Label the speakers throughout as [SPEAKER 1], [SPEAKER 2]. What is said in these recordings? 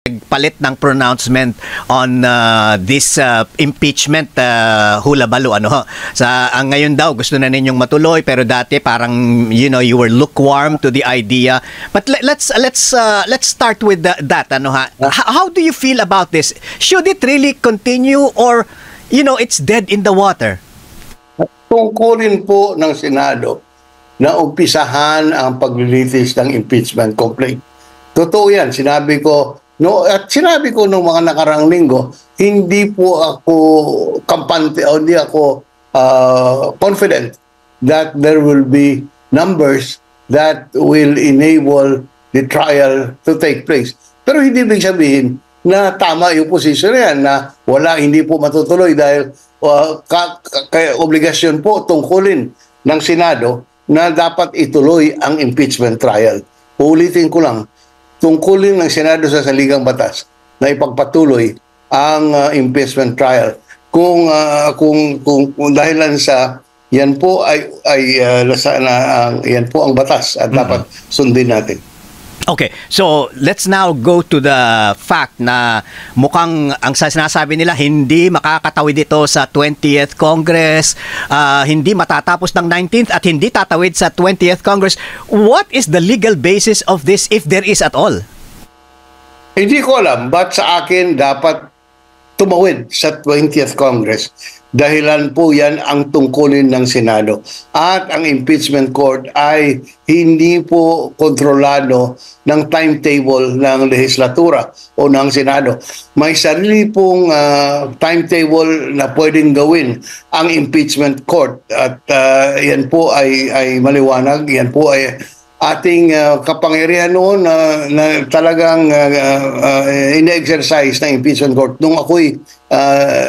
[SPEAKER 1] nagpalit ng pronouncement on this impeachment hula-balo ngayon daw gusto na ninyong matuloy pero dati parang you were lukewarm to the idea, but let's start with that how do you feel about this? Should it really continue or it's dead in the water?
[SPEAKER 2] Tungkulin po ng Senado na umpisahan ang paglilitis ng impeachment complaint. Totoo yan, sinabi ko nung mga nakarang linggo, hindi po ako kampante o hindi ako confident that there will be numbers that will enable the trial to take place. Pero hindi ibig sabihin na tama yung posisyon yan na hindi po matutuloy dahil obligasyon po tungkulin ng Senado na dapat ituloy ang impeachment trial. Uulitin ko lang, tungkulin ng Senado sa saligang batas na ipagpatuloy ang impeachment trial. Kung dahilan sa yan po yan po ang batas at dapat sundin natin.
[SPEAKER 1] Okay, so let's now go to the fact na mukhang ang sinasabi nila hindi makakatawid ito sa 20th Congress, hindi matatapos ng 19th at hindi tatawid sa 20th Congress. What is the legal basis of this if there is at all?
[SPEAKER 2] Hindi ko alam, but sa akin dapat tumawid sa 20th Congress. Dahilan po yan ang tungkulin ng Senado. At ang impeachment court ay hindi po kontrolado ng timetable ng lehislatura o ng Senado. May sarili pong timetable na pwedeng gawin ang impeachment court. At yan po ay maliwanag. Yan po ay ating kapangyarihan noon na talagang ina-exercise ng impeachment court. Nung ako'y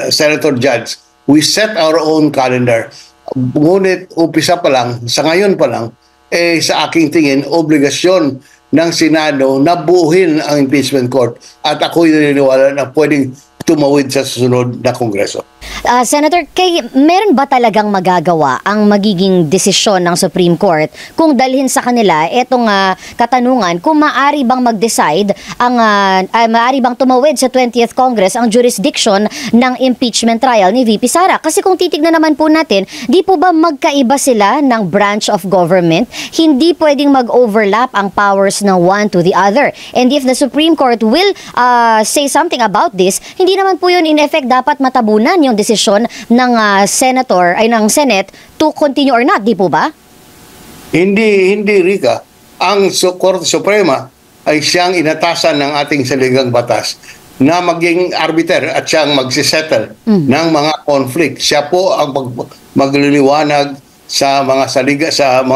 [SPEAKER 2] Senator Judge, we set our own calendar. Ngunit umpisa pa lang, sa ngayon pa lang, sa aking tingin, obligasyon ng Senado na buuhin ang impeachment court at ako'y naniniwala na pwedeng tumawid sa susunod na Kongreso.
[SPEAKER 3] Senator, meron ba talagang magagawa ang magiging desisyon ng Supreme Court kung dalhin sa kanila itong katanungan kung maaari bang mag-decide maaari bang tumawid sa 20th Congress ang jurisdiction ng impeachment trial ni VP Sara? Kasi kung titignan naman po natin, di po ba magkaiba sila ng branch of government? Hindi pwedeng mag-overlap ang powers ng one to the other. And if the Supreme Court will say something about this, hindi naman po yun in effect dapat matabunan yung desisyon ng ng Senate to continue or not, di po ba?
[SPEAKER 2] Hindi Rika. Ang Korte Suprema ay siyang inatasan ng ating saligang batas na maging arbiter at siyang magsisettle ng mga conflict. Siya po ang magliliwanag sa mga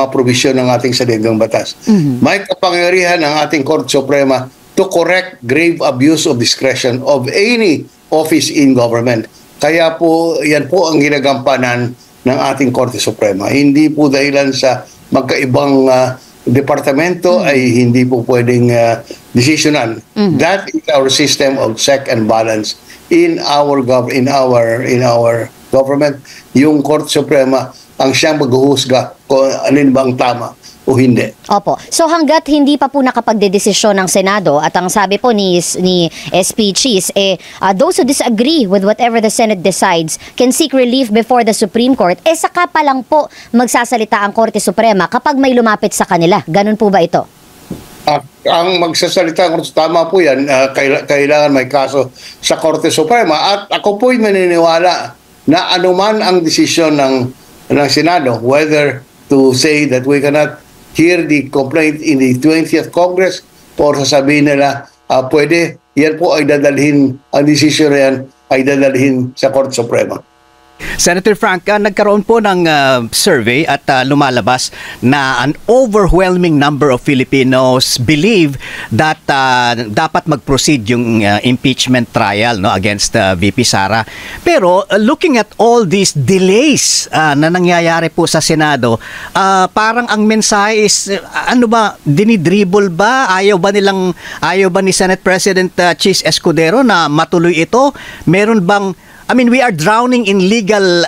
[SPEAKER 2] provision ng ating saligang batas. May kapangyarihan ng ating Korte Suprema to correct grave abuse of discretion of any office in government. Kaya po, yan po ang ginagampanan ng ating Korte Suprema. Hindi po dahilan sa magkaibang departamento ay hindi po pwedeng desisyonan. That is our system of check and balance in our government. Yung Korte Suprema ang siyang maghuhusga kung alin bang tama o hindi.
[SPEAKER 3] Opo. So hanggat hindi pa po nakapagdedesisyon ng Senado at ang sabi po ni SP Cheese, those who disagree with whatever the Senate decides can seek relief before the Supreme Court, saka pa lang po magsasalita ang Korte Suprema kapag may lumapit sa kanila. Ganun po ba ito?
[SPEAKER 2] Ang magsasalita ng Korte, tama po yan, kailangan may kaso sa Korte Suprema at ako po'y naniniwala na anuman ang desisyon ng Senado, whether to say that we cannot hear the complaint in the 20th Congress or sasabihin nila pwede, yan po ay dadalhin, ang desisyon na yan ay dadalhin sa Korte Suprema.
[SPEAKER 1] Senator Frank, nagkaroon po ng survey at lumalabas na an overwhelming number of Filipinos believe that dapat mag-proceed yung impeachment trial against VP Sara. Pero looking at all these delays na nangyayari po sa Senado, parang ang mensahe is dinidribble ba? Ayaw ba ni Senate President Chis Escudero na matuloy ito? Meron bang I mean, we are drowning in legal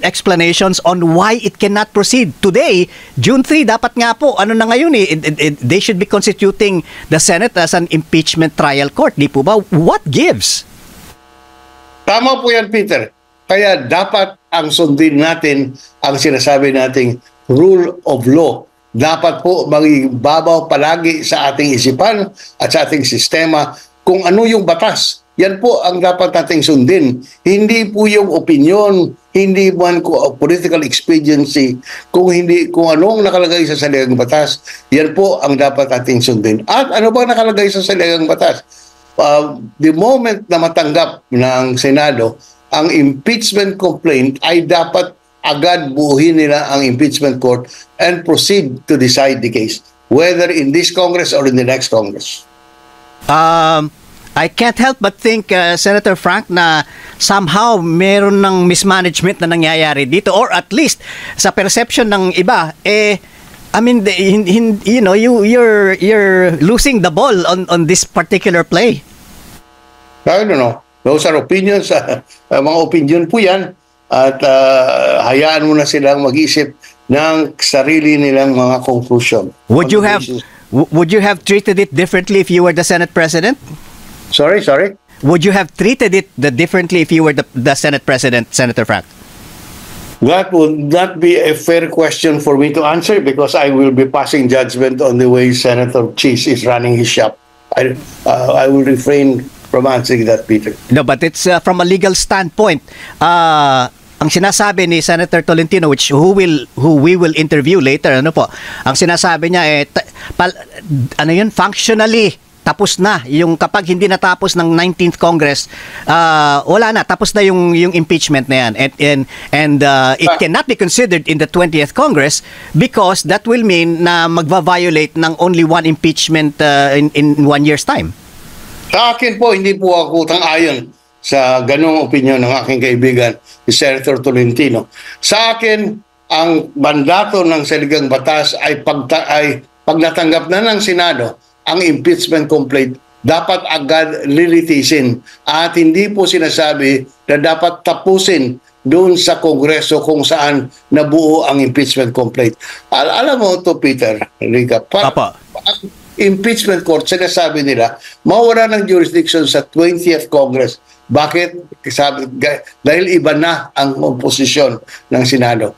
[SPEAKER 1] explanations on why it cannot proceed. Today, June 3, dapat nga po, ano na ngayon they should be constituting the Senate as an impeachment trial court. Di po ba? What gives?
[SPEAKER 2] Tama po yan, Peter. Kaya dapat ang sundin natin ang sinasabi nating rule of law. Dapat po magibabaw palagi sa ating isipan at sa ating sistema kung ano yung batas. Yan po ang dapat nating sundin. Hindi po yung opinion, hindi man ko political expediency, kung anong nakalagay sa saligang batas, yan po ang dapat nating sundin. At ano ba nakalagay sa saligang batas? The moment na matanggap ng Senado ang impeachment complaint, ay dapat agad buuhin nila ang impeachment court and proceed to decide the case, whether in this Congress or in the next Congress.
[SPEAKER 1] I can't help but think, Senator Frank, na somehow meron ng mismanagement na nangyayari dito, or at least sa perception ng iba, I mean, you know, you're losing the ball on this particular play.
[SPEAKER 2] I don't know. Those are opinions. Mga opinion po yan. At hayaan mo na silang mag-isip ng sarili nilang mga conclusion.
[SPEAKER 1] Would you have treated it differently if you were the Senate President?
[SPEAKER 2] Sorry?
[SPEAKER 1] Would you have treated it differently if you were the Senate President, Senator Frank?
[SPEAKER 2] That would not be a fair question for me to answer because I will be passing judgment on the way Senator Cheese is running his shop. I will refrain from answering that, Peter.
[SPEAKER 1] No, but it's from a legal standpoint. Ang sinasabi ni Senator Tolentino, who we will interview later, ano po? Ang sinasabi niya functionally tapos na yung kapag hindi natapos ng 19th Congress, wala na, tapos na yung impeachment na yan, and it cannot be considered in the 20th Congress because that will mean na magva-violate ng only one impeachment in 1 year's time.
[SPEAKER 2] Sa akin po, hindi po ako tang-ayon sa ganong opinion ng aking kaibigan, si Senator Tolentino. Sa akin, ang mandato ng saligang batas ay pag natanggap na ng Senado ang impeachment complaint, dapat agad lilitisin at hindi po sinasabi na dapat tapusin doon sa Kongreso kung saan nabuo ang impeachment complaint. Alam mo to, Peter, Rica, impeachment court, sinasabi nila, mawala ng jurisdiction sa 20th Congress. Bakit? Dahil iba na ang komposisyon ng Senado.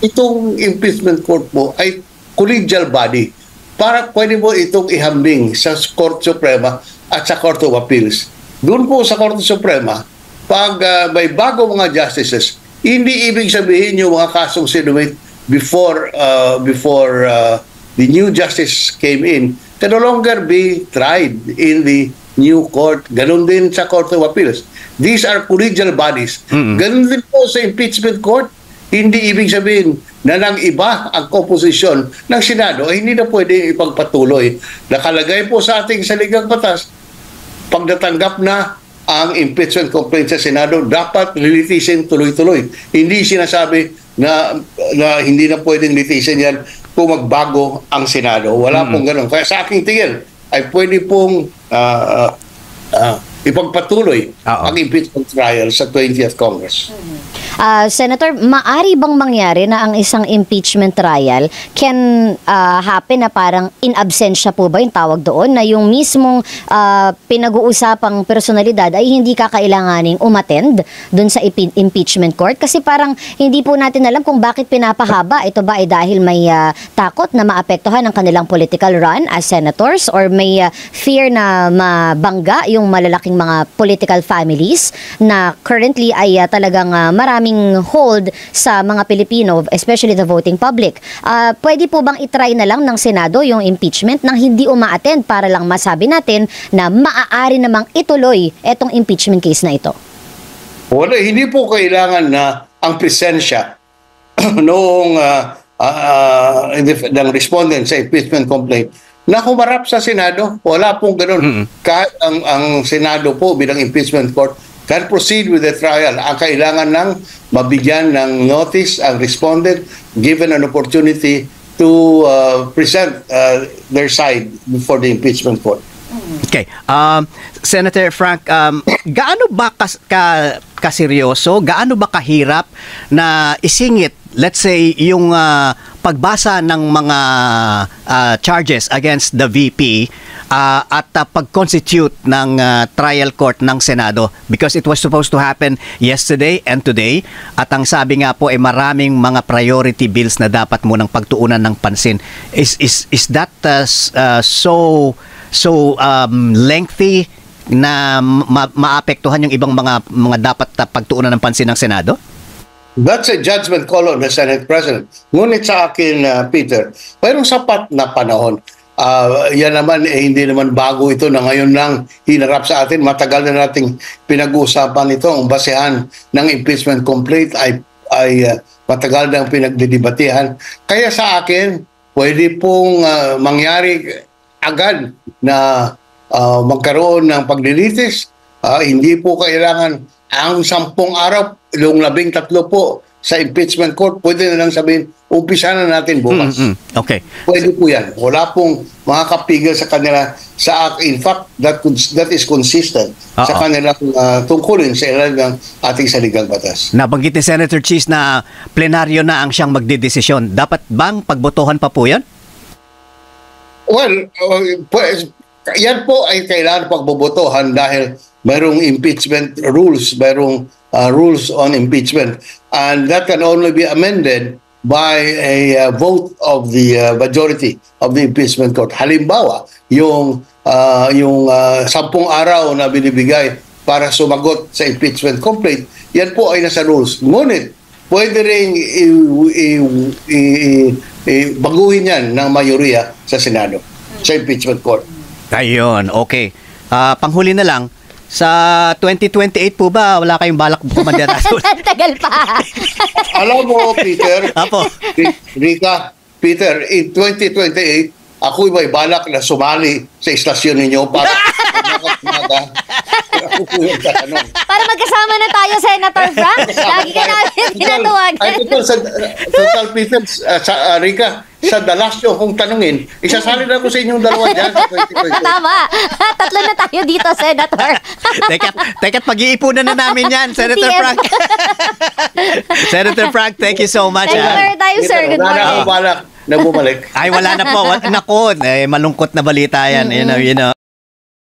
[SPEAKER 2] Itong impeachment court po ay collegial body. Para pwede mo itong ihambing sa Court Suprema at sa Court of Appeals. Doon po sa Court Suprema, pag may bago mga justices, hindi ibig sabihin yung mga kasong sinumit before the new justice came in, can no longer be tried in the new court. Ganun din sa Court of Appeals. These are collegial bodies. Ganun din po sa impeachment court. Hindi ibig sabihin na nang iba ang komposisyon ng Senado ay hindi na pwede ipagpatuloy. Nakalagay po sa ating saligang batas, pag natanggap na ang impeachment complaint sa Senado, dapat lilitisin tuloy-tuloy. Hindi sinasabi na hindi na pwedeng litisin yan kung magbago ang Senado. Wala pong ganun. Kaya sa aking tingin ay pwede pong ipagpatuloy ang impeachment trial sa 20th Congress.
[SPEAKER 3] Senator, maari bang mangyari na ang isang impeachment trial can happen na parang in absentia po ba yung tawag doon, na yung mismong pinag-uusapang personalidad ay hindi kakailanganing umattend doon sa impeachment court? Kasi parang hindi po natin alam kung bakit pinapahaba. Ito ba ay dahil may takot na maapektuhan ang kanilang political run as senators, or may fear na mabangga yung malalaking mga political families na currently ay talagang maraming hold sa mga Pilipino, especially the voting public. Pwede po bang itry na lang ng Senado yung impeachment nang hindi uma-attend para lang masabi natin na maaari namang ituloy etong impeachment case na ito?
[SPEAKER 2] Wala, hindi po kailangan na ang presensya noong ng respondent sa impeachment complaint na humarap sa Senado. Wala pong ganun. Kahit ang Senado po bilang impeachment court can proceed with the trial. Ang kailangan ng mabigyan ng notice ang respondent, given an opportunity to present their side before the impeachment court.
[SPEAKER 1] Okay. Senator Frank, gaano ba kaseryoso, gaano ba kahirap na isingit, let's say, yung pagbasa ng mga charges against the VP at pag-constitute ng trial court ng Senado? Because it was supposed to happen yesterday and today. At ang sabi nga po ay maraming mga priority bills na dapat mo ng pagtuunan ng pansin. Is that so lengthy na maapektuhan yung ibang mga dapat pagtuunan ng pansin ng Senado?
[SPEAKER 2] That's a judgment call on the Senate President. Ngunit sa akin, Peter, mayroong sapat na panahon. Yan naman, hindi naman bago ito na ngayon lang hinarap sa atin. Matagal na nating pinag-uusapan ito. Ang basehan ng impeachment complaint ay matagal na pinagdidibatihan. Kaya sa akin, pwede pong mangyari agad na magkaroon ng paglilitis. Hindi po kailangan ang 10 araw, yung 13 po sa impeachment court, pwede na lang sabihin, umpisa na natin bukas.
[SPEAKER 1] Okay.
[SPEAKER 2] Pwede po yan. Wala pong makakapigil sa kanila. In fact, that is consistent sa kanilang tungkulin sa ilalim ng ating saligang batas.
[SPEAKER 1] Nabanggit ni Senator Cheese na plenaryo na ang siyang magdedesisyon. Dapat bang pagbotohan pa po yan?
[SPEAKER 2] Well, yan po ay kailangan pagbobotohan dahil mayroong impeachment rules, mayroong rules on impeachment, and that can only be amended by a vote of the majority of the impeachment court. Halimbawa, yung 10 araw na binibigay para sumagot sa impeachment complaint, yan po ay nasa rules. Ngunit, pwede rin baguhin yan ng mayorya sa Senado, sa impeachment court.
[SPEAKER 1] Ayun, okay. Panghuli na lang, sa 2028 po ba, wala kayong balak kumandidato?
[SPEAKER 3] Tagal pa.
[SPEAKER 2] Alam mo, Peter,
[SPEAKER 1] Apo.
[SPEAKER 2] Rika, Peter, in 2028, ako may balak na sumali sa istasyon ninyo para ako po yung tatanong.
[SPEAKER 3] Para magkasama na tayo, Senator Frank. Lagi ka namin tinatawagan.
[SPEAKER 2] Ay, total, Peter, Rika, sa dalas nyo kung tanungin, isasali na ko sa inyong dalawa dyan sa 2028.
[SPEAKER 3] Tama. Tatlo na tayo dito, Senator.
[SPEAKER 1] Teka't pag-iipunan na namin yan, Senator
[SPEAKER 3] TF.
[SPEAKER 1] Frank. Senator Frank, thank you so much.
[SPEAKER 3] Senator tayo, sir. Good
[SPEAKER 2] Wala na
[SPEAKER 3] morning.
[SPEAKER 2] akong balak na bumalik.
[SPEAKER 1] Ay, wala na po. Naku, malungkot na balita yan. You know.